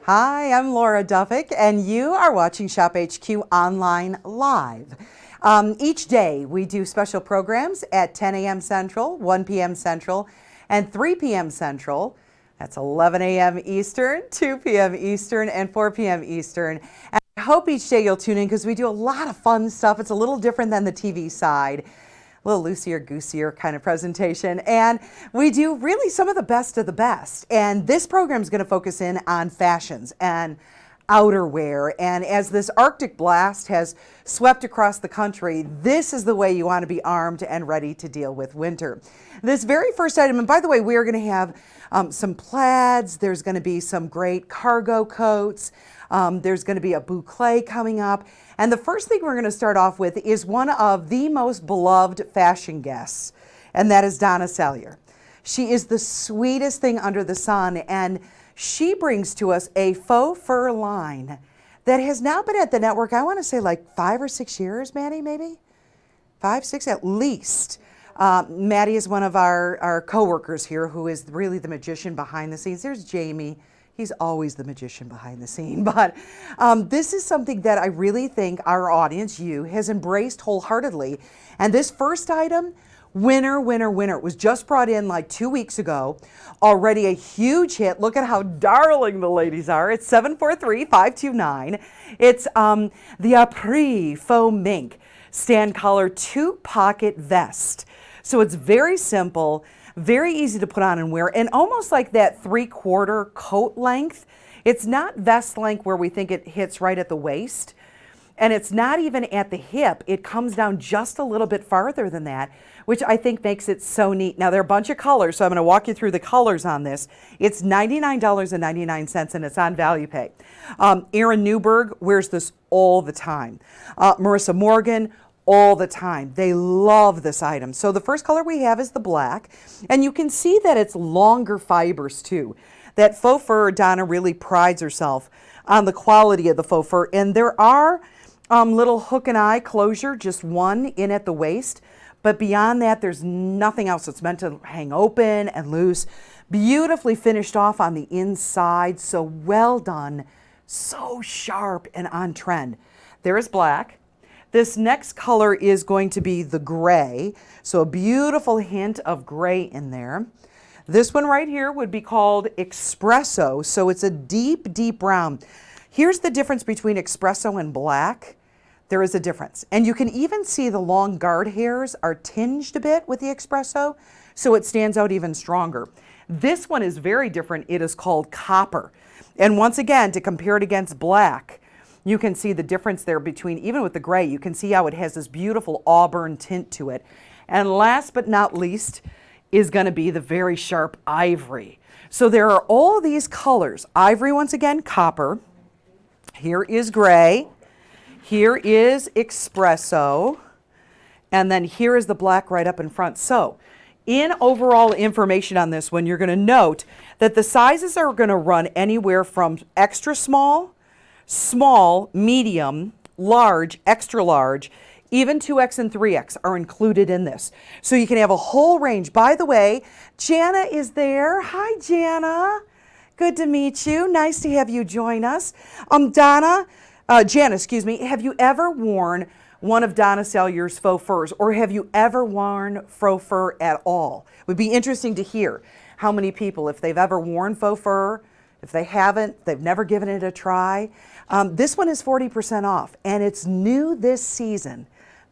Hi, I'm Laura Duffick, and you are watching Shop HQ Online Live. Each day we do special programs at 10 a.m. Central, 1 p.m. Central, and 3 p.m. Central. That's 11 a.m. Eastern, 2 p.m. Eastern, and 4 p.m. Eastern. And I hope each day you'll tune in because we do a lot of fun stuff. It's a little different than the TV side. A little loosier, goosier kind of presentation. And we do really some of the best of the best. And this program is going to focus in on fashions and outerwear. And as this Arctic blast has swept across the country, this is the way you want to be armed and ready to deal with winter. This very first item, and by the way, we are going to have some plaids. There's going to be some great cargo coats. There's going to be a boucle coming up. And the first thing we're going to start off with is one of the most beloved fashion guests, and that is Donna Sellier. She is the sweetest thing under the sun, and she brings to us a faux fur line that has now been at the network, I want to say like 5 or 6 years, Maddie, maybe? 5, 6 at least. Maddie is one of our co-workers here who is really the magician behind the scenes. There's Jamie. He's always the magician behind the scene. But this is something that I really think our audience, you, has embraced wholeheartedly. And this first item, winner, winner, winner. It was just brought in like 2 weeks ago. Already a huge hit. Look at how darling the ladies are. It's 743-529. It's the Apres Faux Mink Stand Collar 2-pocket vest. So it's very simple. Very easy to put on and wear, and almost like that 3/4 coat length. It's not vest length where we think it hits right at the waist, and it's not even at the hip. It comes down just a little bit farther than that, which I think makes it so neat. Now, there are a bunch of colors, so I'm going to walk you through the colors on this. It's $99.99, and it's on Value Pay. Erin Newberg wears this all the time. Marissa Morgan, all the time. They love this item. So the first color we have is the black, and you can see that it's longer fibers too. That faux fur, Donna really prides herself on the quality of the faux fur, and there are little hook and eye closure, just one in at the waist, but beyond that there's nothing else. It's meant to hang open and loose. Beautifully finished off on the inside, so well done, so sharp and on trend. There is black. This next color is going to be the gray, so a beautiful hint of gray in there. This one right here would be called espresso, so it's a deep, deep brown. Here's the difference between espresso and black. There is a difference, and you can even see the long guard hairs are tinged a bit with the espresso, so it stands out even stronger. This one is very different. It is called copper, and once again, to compare it against black, you can see the difference there between, even with the gray, you can see how it has this beautiful auburn tint to it. And last but not least is going to be the very sharp ivory. So there are all these colors. Ivory, once again, copper. Here is gray. Here is espresso. And then here is the black right up in front. So in overall information on this one, you're going to note that the sizes are going to run anywhere from extra small, small, medium, large, extra large, even 2X and 3X are included in this. So you can have a whole range. By the way, Jana is there. Hi, Jana. Good to meet you. Nice to have you join us. Jana, excuse me, have you ever worn one of Donna Sellier's faux furs, or have you ever worn faux fur at all? It would be interesting to hear how many people, if they've ever worn faux fur. If they haven't, they've never given it a try. This one is 40% off, and it's new this season.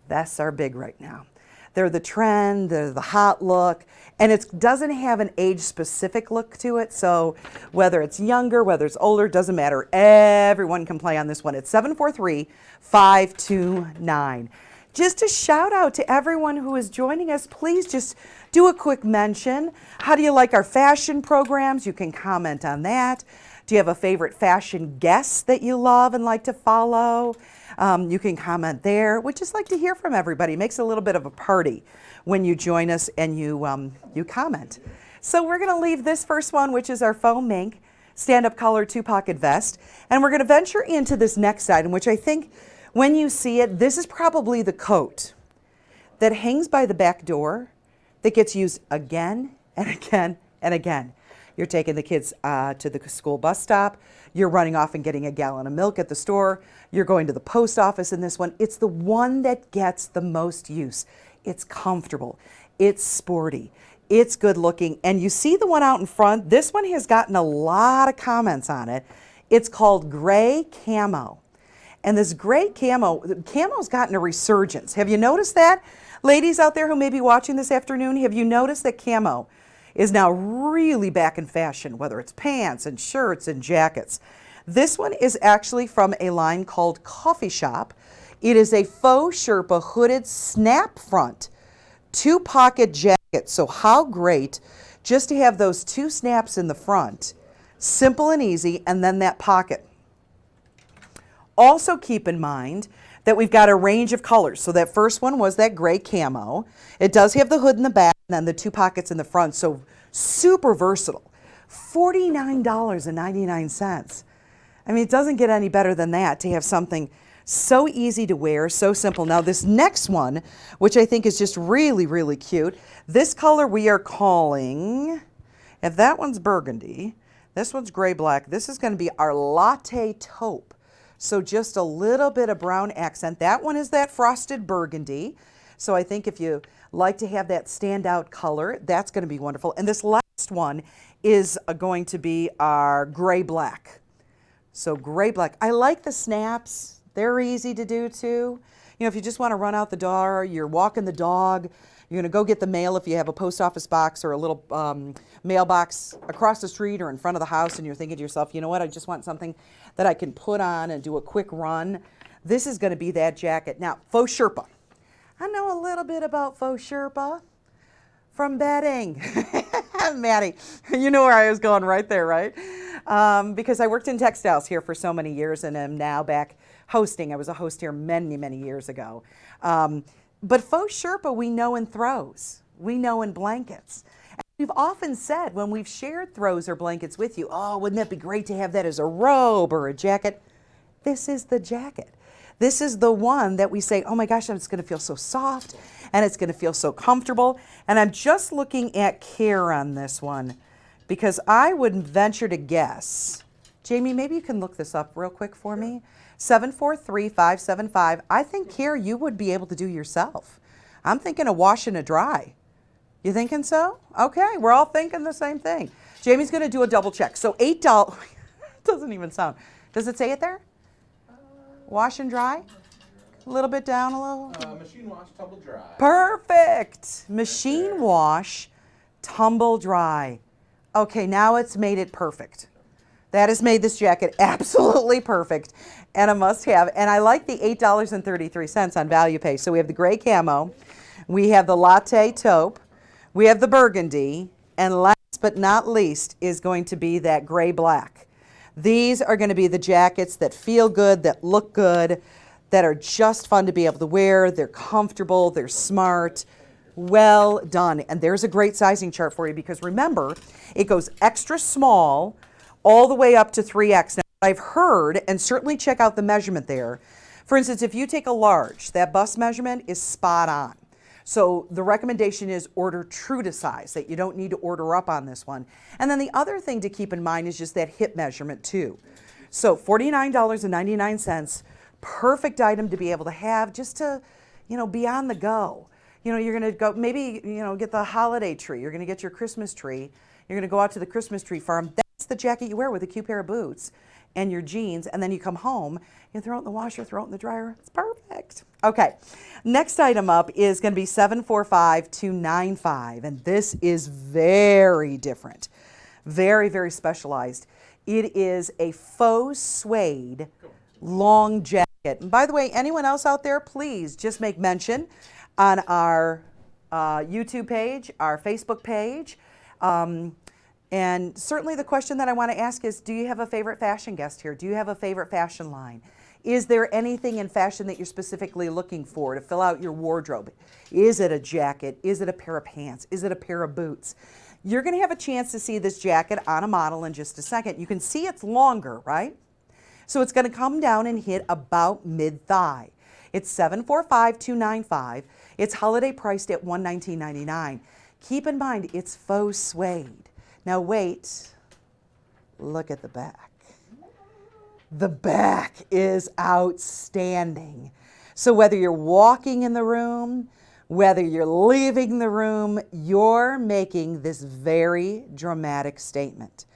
Vests are big right now. They're the trend, they're the hot look, and it doesn't have an age-specific look to it, so whether it's younger, whether it's older, doesn't matter. Everyone can play on this one. It's 743-529. Just a shout out to everyone who is joining us. Please just do a quick mention. How do you like our fashion programs? You can comment on that. Do you have a favorite fashion guest that you love and like to follow? You can comment there. We'd just like to hear from everybody. It makes a little bit of a party when you join us and you comment. So we're going to leave this first one, which is our faux mink stand-up collar 2-pocket vest. And we're going to venture into this next item, which I think when you see it, this is probably the coat that hangs by the back door that gets used again and again and again. You're taking the kids to the school bus stop. You're running off and getting a gallon of milk at the store. You're going to the post office in this one. It's the one that gets the most use. It's comfortable. It's sporty. It's good looking. And you see the one out in front? This one has gotten a lot of comments on it. It's called Gray Camo. And this gray camo's gotten a resurgence. Have you noticed that? Ladies out there who may be watching this afternoon, have you noticed that camo is now really back in fashion, whether it's pants and shirts and jackets? This one is actually from a line called Coffee Shop. It is a faux Sherpa hooded snap front, 2-pocket jacket. So how great just to have those 2 snaps in the front, simple and easy, and then that pocket. Also keep in mind that we've got a range of colors. So that first one was that gray camo. It does have the hood in the back and then the 2 pockets in the front. So super versatile. $49.99. I mean, it doesn't get any better than that to have something so easy to wear, so simple. Now this next one, which I think is just really, really cute. This color we are calling, if that one's burgundy, this one's gray black. This is going to be our latte taupe. So just a little bit of brown accent. That one is that frosted burgundy. So I think if you like to have that standout color, that's going to be wonderful. And this last one is going to be our gray black. So gray black. I like the snaps. They're easy to do too. You know, if you just want to run out the door, you're walking the dog, you're going to go get the mail if you have a post office box or a little mailbox across the street or in front of the house, and you're thinking to yourself, you know what, I just want something that I can put on and do a quick run. This is going to be that jacket. Now, faux Sherpa. I know a little bit about faux Sherpa from bedding. Maddie, you know where I was going right there, right? Because I worked in textiles here for so many years and am now back hosting. I was a host here many, many years ago. But faux Sherpa we know in throws. We know in blankets. And we've often said when we've shared throws or blankets with you, oh, wouldn't that be great to have that as a robe or a jacket? This is the jacket. This is the one that we say, oh my gosh, it's going to feel so soft and it's going to feel so comfortable. And I'm just looking at care on this one because I would venture to guess. Jamie, maybe you can look this up real quick for me. 743-575. I think care you would be able to do yourself. I'm thinking a wash and a dry. You thinking so? Okay, we're all thinking the same thing. Jamie's going to do a double check. So $8. Doesn't even sound. Does it say it there? Wash and dry? A little bit down a little? Machine wash, tumble dry. Perfect. Machine wash, tumble dry. Okay, now it's made it perfect. That has made this jacket absolutely perfect and a must-have. And I like the $8.33 on ValuePay. So we have the gray camo, we have the latte taupe, we have the burgundy, and last but not least is going to be that gray black. These are going to be the jackets that feel good, that look good, that are just fun to be able to wear. They're comfortable, they're smart. Well done. And there's a great sizing chart for you because remember, it goes extra small all the way up to 3X. Now, I've heard, and certainly check out the measurement there. For instance, if you take a large, that bust measurement is spot on. So the recommendation is order true to size, that you don't need to order up on this one. And then the other thing to keep in mind is just that hip measurement too. So $49.99, perfect item to be able to have just to, you know, be on the go. You know, you're going to go, maybe, you know, get the holiday tree. You're going to get your Christmas tree. You're going to go out to the Christmas tree farm. That's the jacket you wear with a cute pair of boots and your jeans. And then you come home, you throw it in the washer, throw it in the dryer. It's perfect. Okay. Next item up is going to be 745-295. And this is very different. Very, very specialized. It is a faux suede long jacket. And by the way, anyone else out there, please just make mention on our YouTube page, our Facebook page. And certainly the question that I want to ask is, do you have a favorite fashion guest here? Do you have a favorite fashion line? Is there anything in fashion that you're specifically looking for to fill out your wardrobe? Is it a jacket? Is it a pair of pants? Is it a pair of boots? You're going to have a chance to see this jacket on a model in just a second. You can see it's longer, right? So it's going to come down and hit about mid-thigh. It's $745-295. It's holiday priced at $119.99. Keep in mind, it's faux suede. Now wait, look at the back. The back is outstanding. So whether you're walking in the room, whether you're leaving the room, you're making this very dramatic statement.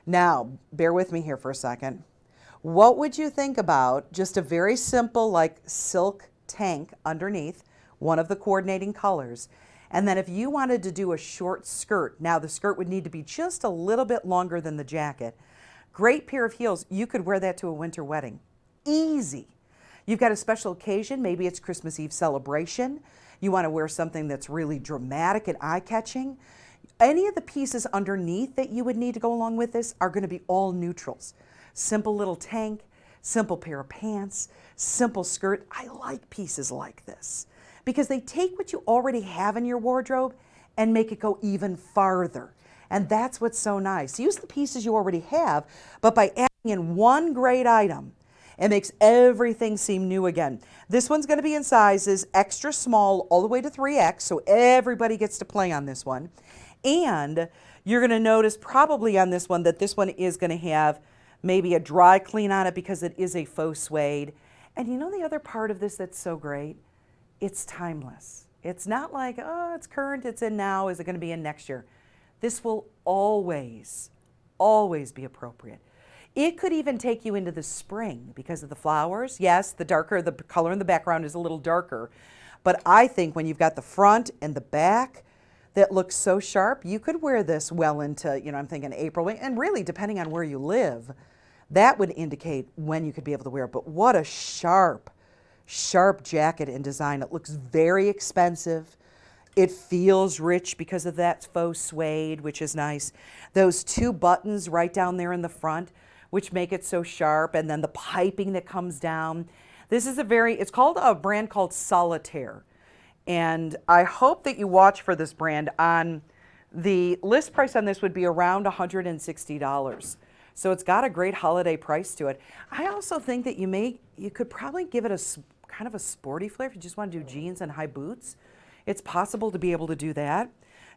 Now, bear with me here for a second. What would you think about just a very simple like silk tank underneath, one of the coordinating colors, and then if you wanted to do a short skirt, now the skirt would need to be just a little bit longer than the jacket. Great pair of heels, you could wear that to a winter wedding. Easy. You've got a special occasion, maybe it's Christmas Eve celebration. You want to wear something that's really dramatic and eye-catching. Any of the pieces underneath that you would need to go along with this are going to be all neutrals. Simple little tank, simple pair of pants, simple skirt. I like pieces like this because they take what you already have in your wardrobe and make it go even farther. And that's what's so nice. Use the pieces you already have, but by adding in one great item, it makes everything seem new again. This one's going to be in sizes extra small all the way to 3X, so everybody gets to play on this one. And you're going to notice probably on this one that this one is going to have maybe a dry clean on it because it is a faux suede. And you know the other part of this that's so great? It's timeless. It's not like, oh, it's current, it's in now, is it going to be in next year? This will always, always be appropriate. It could even take you into the spring because of the flowers. Yes, the darker, the color in the background is a little darker. But I think when you've got the front and the back that looks so sharp, you could wear this well into, I'm thinking April. And really, depending on where you live, that would indicate when you could be able to wear it. But what a sharp, sharp jacket and design. It looks very expensive. It feels rich because of that faux suede, which is nice. Those two buttons right down there in the front, which make it so sharp, and then the piping that comes down. This is it's called a brand called Solitaire. And I hope that you watch for this brand. On the list price on this would be around $160. So it's got a great holiday price to it. I also think that you could probably give it a kind of a sporty flair if you just want to do jeans and high boots. It's possible to be able to do that.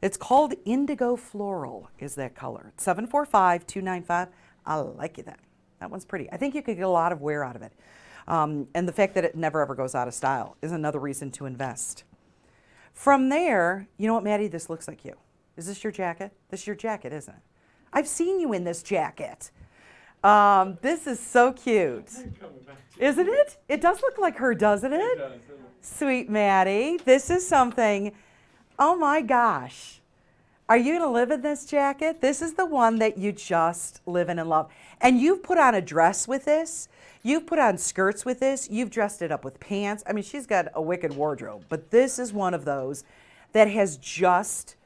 It's called Indigo Floral is that color. 745-295. I like it. That one's pretty. I think you could get a lot of wear out of it. And the fact that it never ever goes out of style is another reason to invest. From there, you know what, Maddie? This looks like you. Is this your jacket? This is your jacket, isn't it? I've seen you in this jacket. This is so cute. Isn't it? It does look like her, doesn't it? It does. Sweet Maddie. This is something, oh my gosh. Are you going to live in this jacket? This is the one that you just live in and love. And you've put on a dress with this. You've put on skirts with this. You've dressed it up with pants. I mean, she's got a wicked wardrobe. But this is one of those that has just,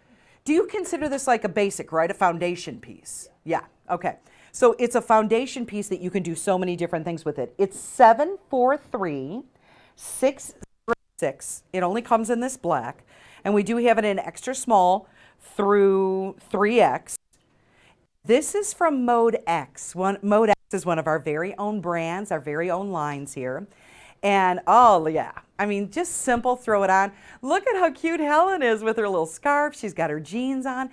do you consider this like a basic, right? A foundation piece? Yeah. Okay. So it's a foundation piece that you can do so many different things with it. It's 743-606. It only comes in this black. And we do have it in extra small through 3X. This is from Mode X. Mode X is one of our very own brands, our very own lines here. And oh yeah, I mean, just simple, throw it on. Look at how cute Helen is with her little scarf. She's got her jeans on.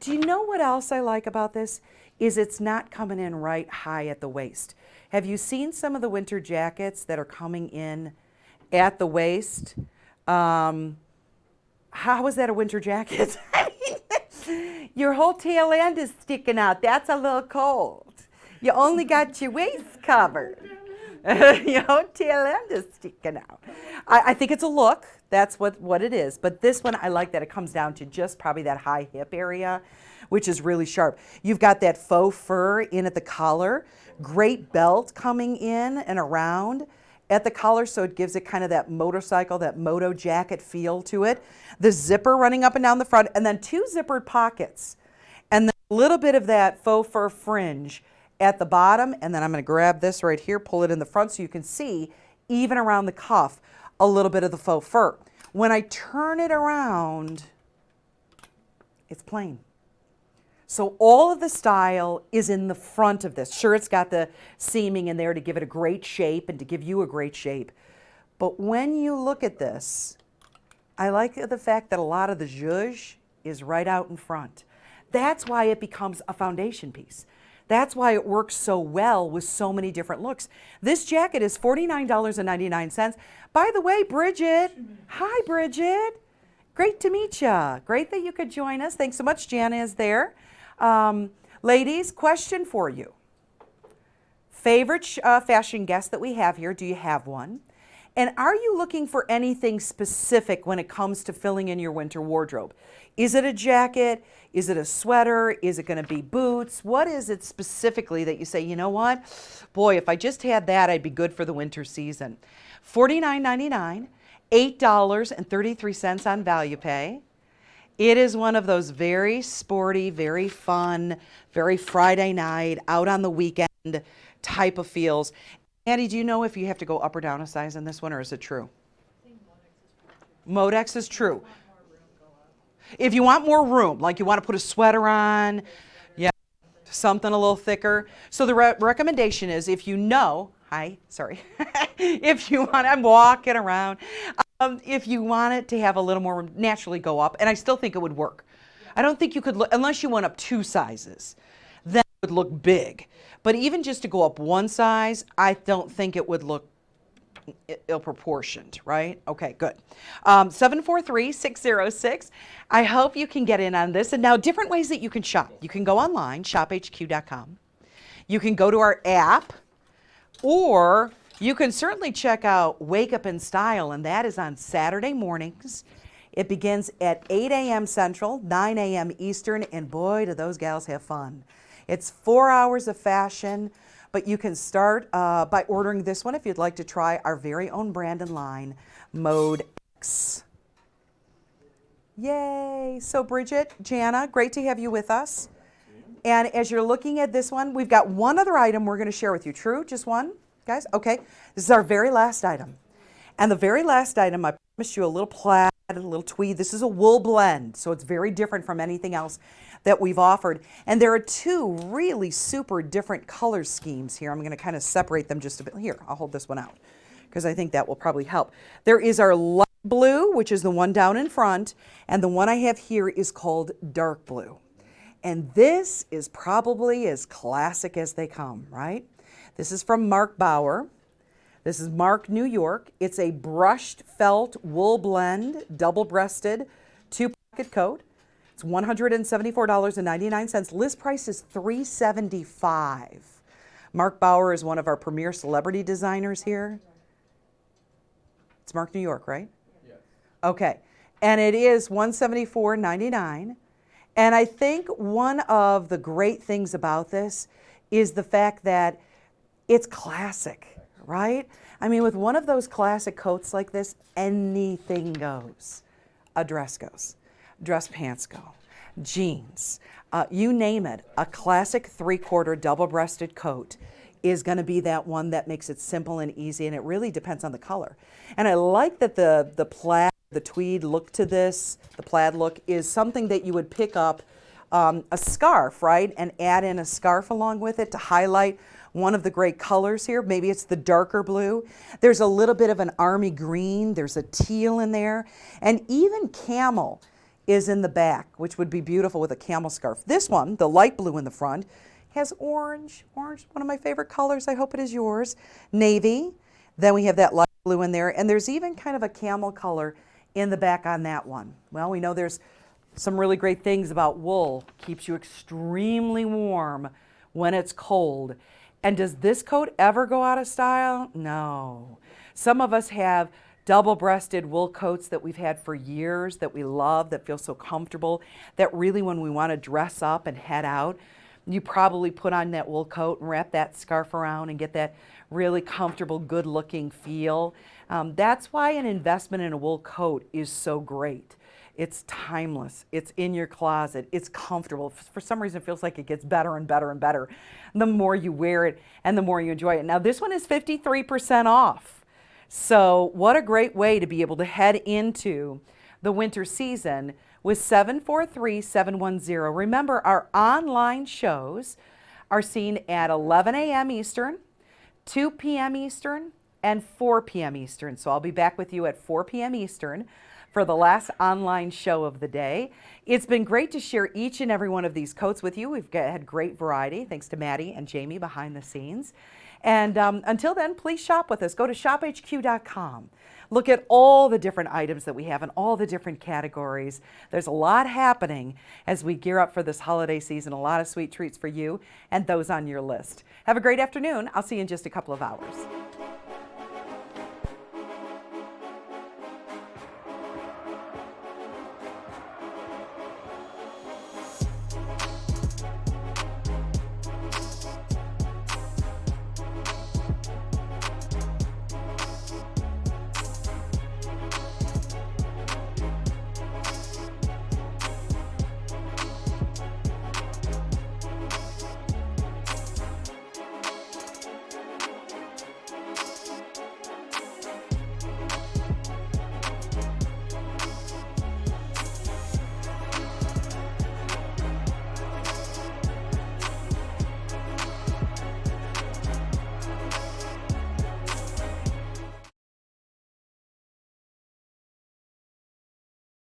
Do you know what else I like about this? Is it's not coming in right high at the waist. Have you seen some of the winter jackets that are coming in at the waist? How is that a winter jacket? Your whole tail end is sticking out. That's a little cold. You only got your waist covered. Your whole tail end is sticking out. I think it's a look. That's what it is. But this one, I like that it comes down to just probably that high hip area, which is really sharp. You've got that faux fur in at the collar. Great belt coming in and around at the collar, so it gives it kind of that motorcycle, that moto jacket feel to it. The zipper running up and down the front, and then two zippered pockets. And then a little bit of that faux fur fringe at the bottom, and then I'm going to grab this right here, pull it in the front so you can see, even around the cuff, a little bit of the faux fur. When I turn it around, it's plain. So all of the style is in the front of this. Sure, it's got the seaming in there to give it a great shape and to give you a great shape. But when you look at this, I like the fact that a lot of the zhuzh is right out in front. That's why it becomes a foundation piece. That's why it works so well with so many different looks. This jacket is $49.99. By the way, Bridget, hi Bridget. Great to meet you. Great that you could join us. Thanks so much. Jana is there. Ladies, question for you. Favorite fashion guest that we have here, do you have one? And are you looking for anything specific when it comes to filling in your winter wardrobe? Is it a jacket? Is it a sweater? Is it going to be boots? What is it specifically that you say, you know what? Boy, if I just had that, I'd be good for the winter season. $49.99, $8.33 on Value Pay. It is one of those very sporty, very fun, very Friday night, out on the weekend type of feels. Andy, do you know if you have to go up or down a size in this one, or is it true? I think Modex is true. Modex is true. If you want more room, like you want to put a sweater on, yeah, something a little thicker. So the recommendation is if you know, if you want, I'm walking around, if you want it to have a little more room, naturally go up, and I still think it would work. I don't think you could, unless you went up 2 sizes, then it would look big. But even just to go up 1 size, I don't think it would look ill-proportioned, right? Okay, good. 743-606. I hope you can get in on this. And now different ways that you can shop. You can go online, shophq.com. You can go to our app, or you can certainly check out Wake Up in Style, and that is on Saturday mornings. It begins at 8 a.m. Central, 9 a.m. Eastern, and boy, do those gals have fun. It's 4 hours of fashion, but you can start by ordering this one if you'd like to try our very own brand and line, Mode X. Yay! So Bridget, Jana, great to have you with us. And as you're looking at this one, we've got one other item we're going to share with you. True? Just one, guys? Okay. This is our very last item. And the very last item, I promised you a little plaid, a little tweed. This is a wool blend, so it's very different from anything else that we've offered. And there are 2 really super different color schemes here. I'm going to kind of separate them just a bit. Here, I'll hold this one out because I think that will probably help. There is our light blue, which is the one down in front, and the one I have here is called dark blue. And this is probably as classic as they come, right? This is from Mark Bauer. This is Mark New York. It's a brushed felt wool blend, double-breasted, 2-pocket coat. It's $174.99. List price is $375. Mark Bauer is one of our premier celebrity designers here. It's Mark New York, right? Yes. Okay. And it is $174.99. And I think one of the great things about this is the fact that it's classic, right? I mean, with one of those classic coats like this, anything goes. A dress goes. Dress pants go. Jeans. You name it. A classic 3/4 double-breasted coat is going to be that one that makes it simple and easy, and it really depends on the color. And I like that the plaid, the tweed look to this, the plaid look, is something that you would pick up a scarf, right, and add in a scarf along with it to highlight one of the great colors here. Maybe it's the darker blue. There's a little bit of an army green. There's a teal in there. And even camel is in the back, which would be beautiful with a camel scarf. This one, the light blue in the front, has orange. Orange, one of my favorite colors. I hope it is yours. Navy. Then we have that light blue in there. And there's even kind of a camel color in the back on that one. Well, we know there's some really great things about wool. Keeps you extremely warm when it's cold. And does this coat ever go out of style? No. Some of us have double-breasted wool coats that we've had for years that we love, that feel so comfortable, that really when we want to dress up and head out, you probably put on that wool coat and wrap that scarf around and get that really comfortable, good-looking feel. That's why an investment in a wool coat is so great. It's timeless. It's in your closet. It's comfortable. For some reason, it feels like it gets better and better and better the more you wear it and the more you enjoy it. Now, this one is 53% off. So what a great way to be able to head into the winter season with 743-710. Remember, our online shows are seen at 11 a.m. Eastern, 2 p.m. Eastern, and 4 p.m. Eastern. So I'll be back with you at 4 p.m. Eastern for the last online show of the day. It's been great to share each and every one of these coats with you. Had great variety, thanks to Maddie and Jamie behind the scenes. And until then, please shop with us. Go to shophq.com. Look at all the different items that we have in all the different categories. There's a lot happening as we gear up for this holiday season. A lot of sweet treats for you and those on your list. Have a great afternoon. I'll see you in just a couple of hours.